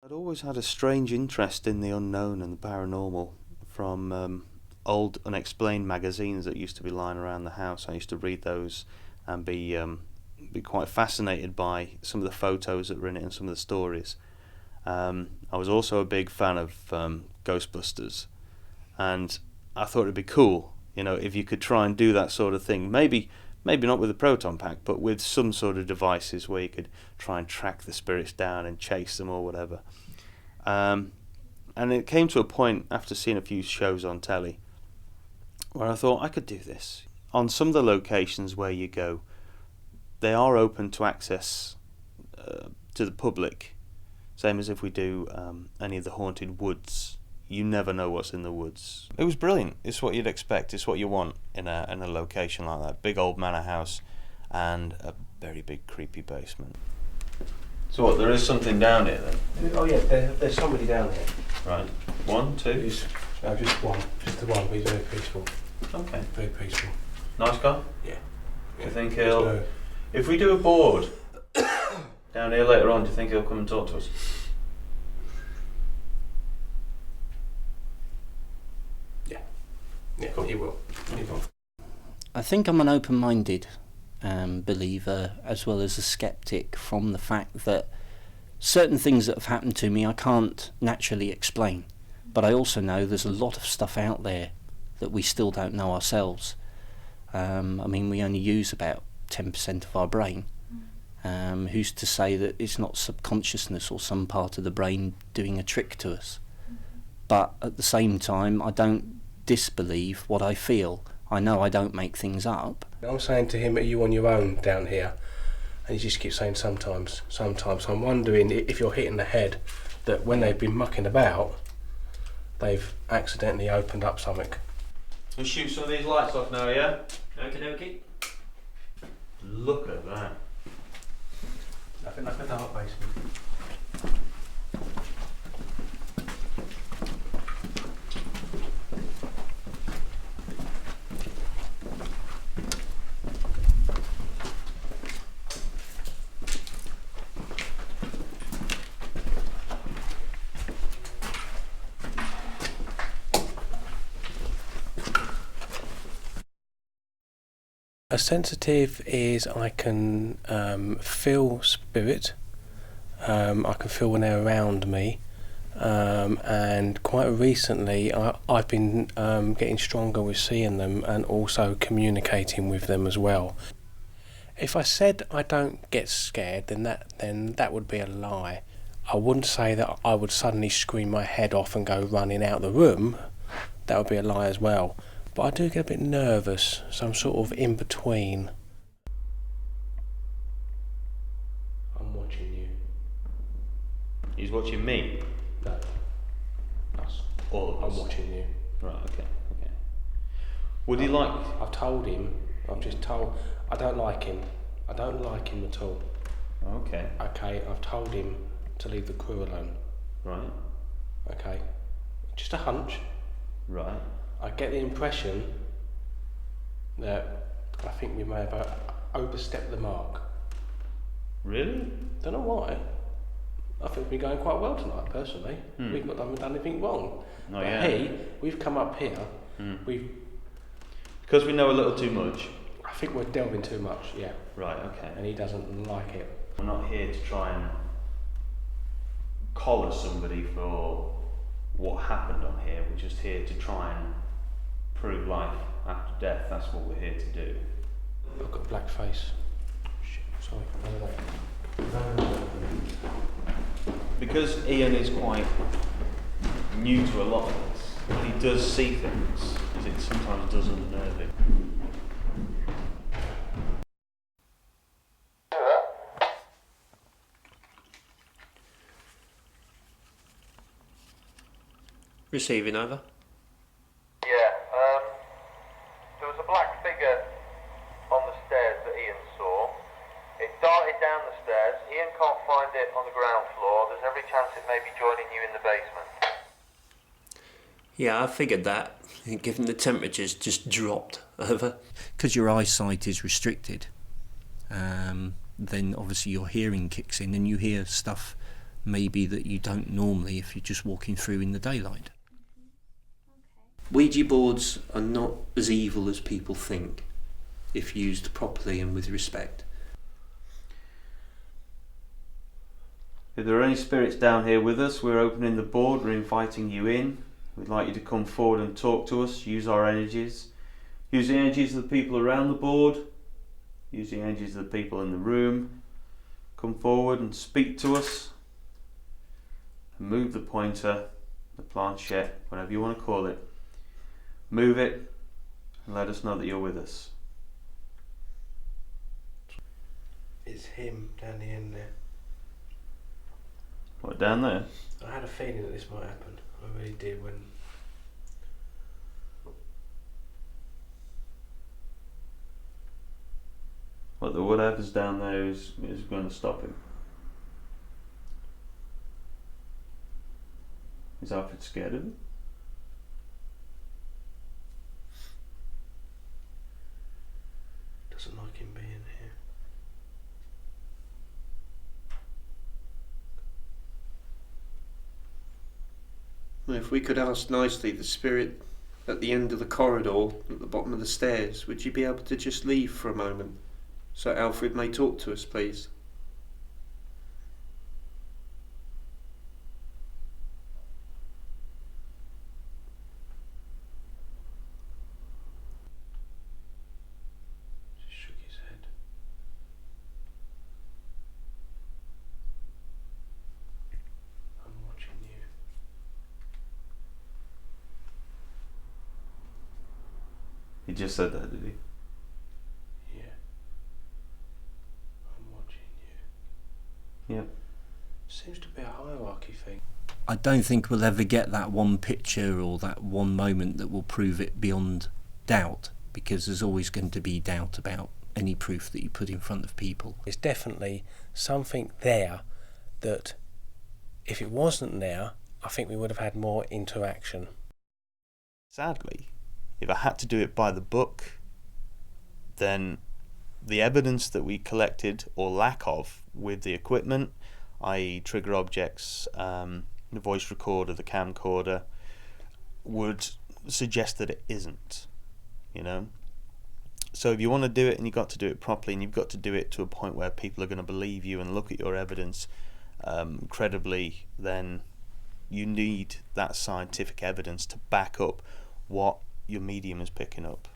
I'd always had a strange interest in the unknown and the paranormal from old unexplained magazines that used to be lying around the house. I used to read those and be quite fascinated by some of the photos that were in it and some of the stories. I was also a big fan of Ghostbusters, and I thought it'd be cool, if you could try and do that sort of thing. Maybe not with a proton pack, but with some sort of devices where you could try and track the spirits down and chase them or whatever. And it came to a point after seeing a few shows on telly where I thought I could do this. On some of the locations where you go, they are open to access to the public, same as if we do any of the haunted woods. You never know what's in the woods. It was brilliant. It's what you'd expect. It's what you want in a location like that. Big old manor house and a very big creepy basement. So what, there is something down here then? Oh yeah, there's somebody down there. Right. One, two? No, just one. Just the one, but he's very peaceful. Okay. Very peaceful. Nice guy? Yeah. Do you think he'll... If we do a board down here later on, do you think he'll come and talk to us? Yeah, cool. He will. I think I'm an open-minded believer as well as a skeptic, from the fact that certain things that have happened to me I can't naturally explain, but I also know there's a lot of stuff out there that we still don't know ourselves. We only use about 10% of our brain. Who's to say that it's not subconsciousness or some part of the brain doing a trick to us? But at the same time, I don't disbelieve what I feel. I know I don't make things up. I'm saying to him, are you on your own down here? And he just keeps saying sometimes. So I'm wondering if you're hitting the head, that when they've been mucking about, they've accidentally opened up something. We'll shoot some of these lights off now, yeah? Okie dokie. Look at that. I think that's the dark basement. A sensitive is I can feel spirit, I can feel when they're around me, and quite recently I've been getting stronger with seeing them and also communicating with them as well. If I said I don't get scared, then that would be a lie. I wouldn't say that I would suddenly scream my head off and go running out the room. That would be a lie as well. But I do get a bit nervous, so I'm sort of in between. I'm watching you. He's watching me? No. Us. All of us? I'm watching you. Right, okay. Would he like... I've told him, I don't like him. I don't like him at all. Okay. Okay, I've told him to leave the crew alone. Right. Okay. Just a hunch. Right. I get the impression that I think we may have overstepped the mark. Really? Don't know why. I think we're going quite well tonight, personally. We've not done anything wrong. Oh, but yeah. we've come up here, Because we know a little too much? I think we're delving too much, yeah. Right, okay. And he doesn't like it. We're not here to try and collar somebody for what happened on here. We're just here to try and prove life after death. That's what we're here to do. I've got a black face. Shit, sorry. No. Because Ian is quite new to a lot of this, when he does see things, it sometimes does unnerve him. Receiving over. There was a black figure on the stairs that Ian saw. It darted down the stairs. Ian can't find it on the ground floor. There's every chance it may be joining you in the basement. Yeah, I figured that, given the temperatures just dropped over. Because your eyesight is restricted, then obviously your hearing kicks in and you hear stuff maybe that you don't normally if you're just walking through in the daylight. Ouija boards are not as evil as people think if used properly and with respect. If there are any spirits down here with us, we're opening the board, we're inviting you in. We'd like you to come forward and talk to us, use our energies. Use the energies of the people around the board, use the energies of the people in the room. Come forward and speak to us. And move the pointer, the planchette, whatever you want to call it. Move it and let us know that you're with us. It's him down the end there. What, down there? I had a feeling that this might happen. I really did when... What, the whatever's down there is going to stop him? Is Alfred scared of him? Doesn't like him being here. Well, if we could ask nicely the spirit at the end of the corridor, at the bottom of the stairs, would you be able to just leave for a moment so Alfred may talk to us, please? Just shook his head. I'm watching you. He just said that, did he? Yeah. I'm watching you. Yep. Seems to be a hierarchy thing. I don't think we'll ever get that one picture or that one moment that will prove it beyond doubt, because there's always going to be doubt about any proof that you put in front of people. It's definitely something there that, if it wasn't there, I think we would have had more interaction. Sadly, if I had to do it by the book, then the evidence that we collected, or lack of, with the equipment, i.e. trigger objects, the voice recorder, the camcorder, would suggest that it isn't, you know. So if you want to do it, and you've got to do it properly, and you've got to do it to a point where people are going to believe you and look at your evidence credibly, then you need that scientific evidence to back up what your medium is picking up.